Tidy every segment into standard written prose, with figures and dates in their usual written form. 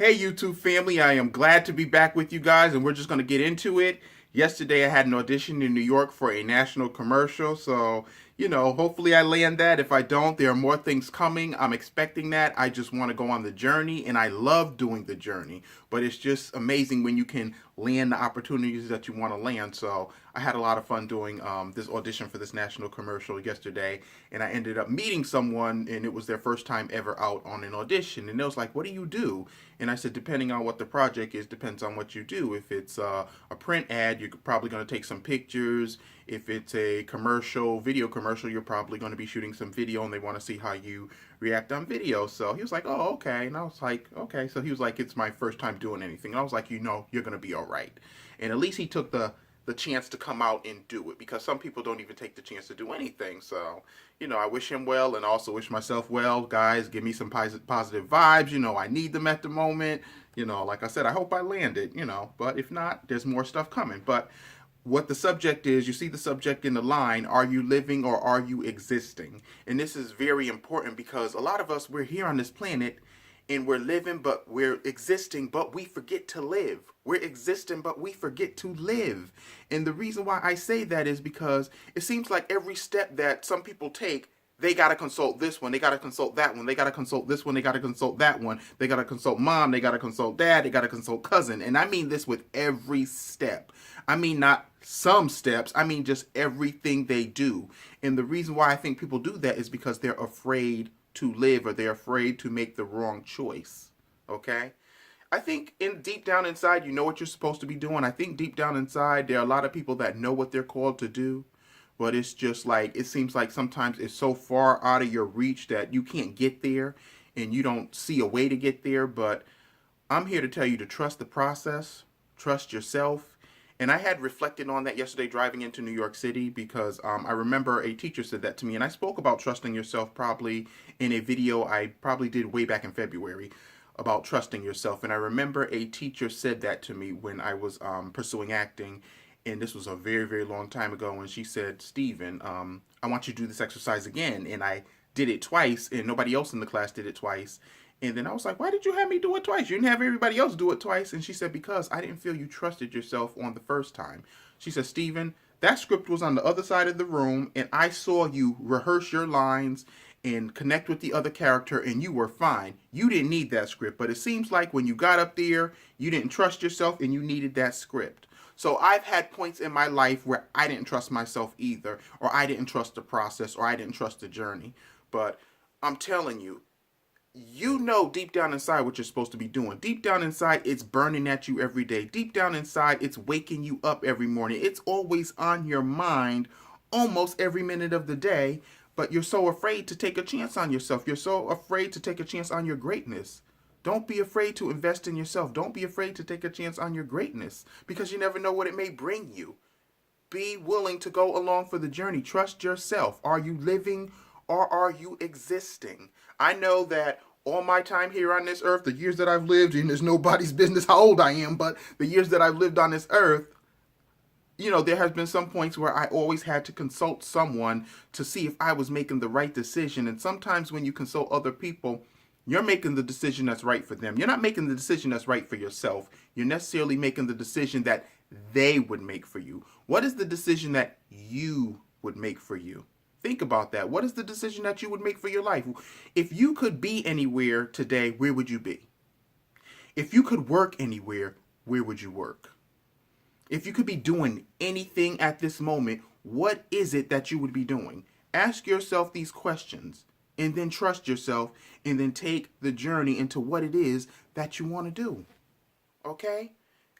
Hey YouTube family, I am glad to be back with you guys and we're just going to get into it. Yesterday I had an audition in New York for a national commercial, so hopefully I land that. If I don't, there are more things coming. I'm expecting that. I just want to go on the journey and I love doing the journey, but it's just amazing when you can land the opportunities that you want to land. So I had a lot of fun doing this audition for this national commercial yesterday, and I ended up meeting someone and it was their first time ever out on an audition, and they was like, what do you do? And I said, depending on what the project is, depends on what you do. If it's a print ad, you're probably going to take some pictures. If it's a commercial, video commercial, you're probably going to be shooting some video and they want to see how you react on video. So he was like, oh, okay. And I was like, okay. So he was like, it's my first time doing anything. And I was like, you're going to be all right. And at least he took the chance to come out and do it, because some people don't even take the chance to do anything. So, I wish him well and also wish myself well. Guys, give me some positive vibes. I need them at the moment. Like I said, I hope I land it, but if not, there's more stuff coming. But what the subject is, you see the subject in the line, are you living or are you existing? And this is very important because a lot of us, we're here on this planet and we're living, but we're existing, but we forget to live. We're existing, but we forget to live. And the reason why I say that is because it seems like every step that some people take, they got to consult this one, they got to consult that one, they got to consult this one, they got to consult that one, they got to consult mom, they got to consult dad, they got to consult cousin. And I mean this with every step. I mean not some steps, I mean just everything they do. And the reason why I think people do that is because they're afraid to live, or they're afraid to make the wrong choice. Okay? I think deep down inside, you know what you're supposed to be doing. I think deep down inside, there are a lot of people that know what they're called to do, but it's just like, it seems like sometimes it's so far out of your reach that you can't get there and you don't see a way to get there. But I'm here to tell you to trust the process, trust yourself. And I had reflected on that yesterday driving into New York City, because I remember a teacher said that to me, and I spoke about trusting yourself probably in a video I probably did way back in February about trusting yourself. And I remember a teacher said that to me when I was pursuing acting, and this was a very, very long time ago, and she said, Steven, I want you to do this exercise again. And I did it twice, and nobody else in the class did it twice. And then I was like, why did you have me do it twice? You didn't have everybody else do it twice. And she said, because I didn't feel you trusted yourself on the first time. She said, Steven, that script was on the other side of the room, and I saw you rehearse your lines and connect with the other character, and you were fine. You didn't need that script. But it seems like when you got up there, you didn't trust yourself and you needed that script. So I've had points in my life where I didn't trust myself either, or I didn't trust the process, or I didn't trust the journey. But I'm telling you, deep down inside what you're supposed to be doing. Deep down inside, it's burning at you every day. Deep down inside, it's waking you up every morning. It's always on your mind almost every minute of the day, but you're so afraid to take a chance on yourself. You're so afraid to take a chance on your greatness. Don't be afraid to invest in yourself. Don't be afraid to take a chance on your greatness, because you never know what it may bring you. Be willing to go along for the journey. Trust yourself. Are you living or are you existing? I know that all my time here on this earth, the years that I've lived, and there's nobody's business how old I am, but the years that I've lived on this earth, there has been some points where I always had to consult someone to see if I was making the right decision. And sometimes when you consult other people, you're making the decision that's right for them. You're not making the decision that's right for yourself. You're necessarily making the decision that they would make for you. What is the decision that you would make for you? Think about that. What is the decision that you would make for your life? If you could be anywhere today, where would you be? If you could work anywhere, where would you work? If you could be doing anything at this moment, what is it that you would be doing? Ask yourself these questions, and then trust yourself, and then take the journey into what it is that you want to do. Okay?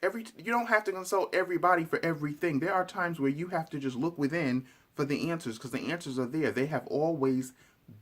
You don't have to consult everybody for everything. There are times where you have to just look within for the answers, because the answers are there. They have always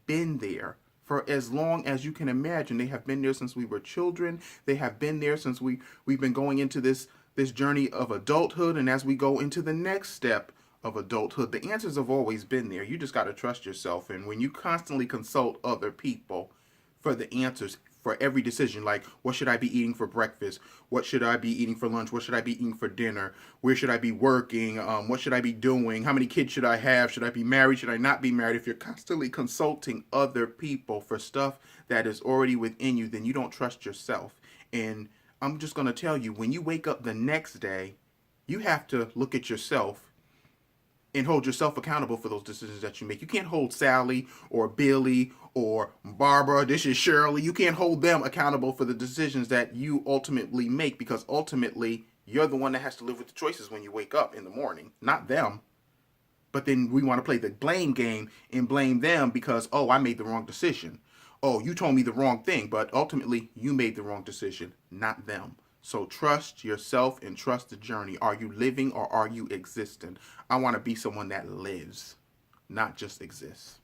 been there for as long as you can imagine. They have been there since we were children. They have been there since we've been going into this journey of adulthood, and as we go into the next step of adulthood, the answers have always been there. You just got to trust yourself. And when you constantly consult other people for the answers for every decision, like what should I be eating for breakfast? What should I be eating for lunch? What should I be eating for dinner? Where should I be working? What should I be doing? How many kids should I have? Should I be married? Should I not be married? If you're constantly consulting other people for stuff that is already within you, then you don't trust yourself. And I'm just going to tell you, when you wake up the next day, you have to look at yourself and hold yourself accountable for those decisions that you make. You can't hold Sally or Billy or Barbara, this is Shirley. You can't hold them accountable for the decisions that you ultimately make, because ultimately you're the one that has to live with the choices when you wake up in the morning, not them. But then we want to play the blame game and blame them because, oh, I made the wrong decision. Oh, you told me the wrong thing, but ultimately you made the wrong decision, not them. So trust yourself and trust the journey. Are you living or are you existing? I want to be someone that lives, not just exists.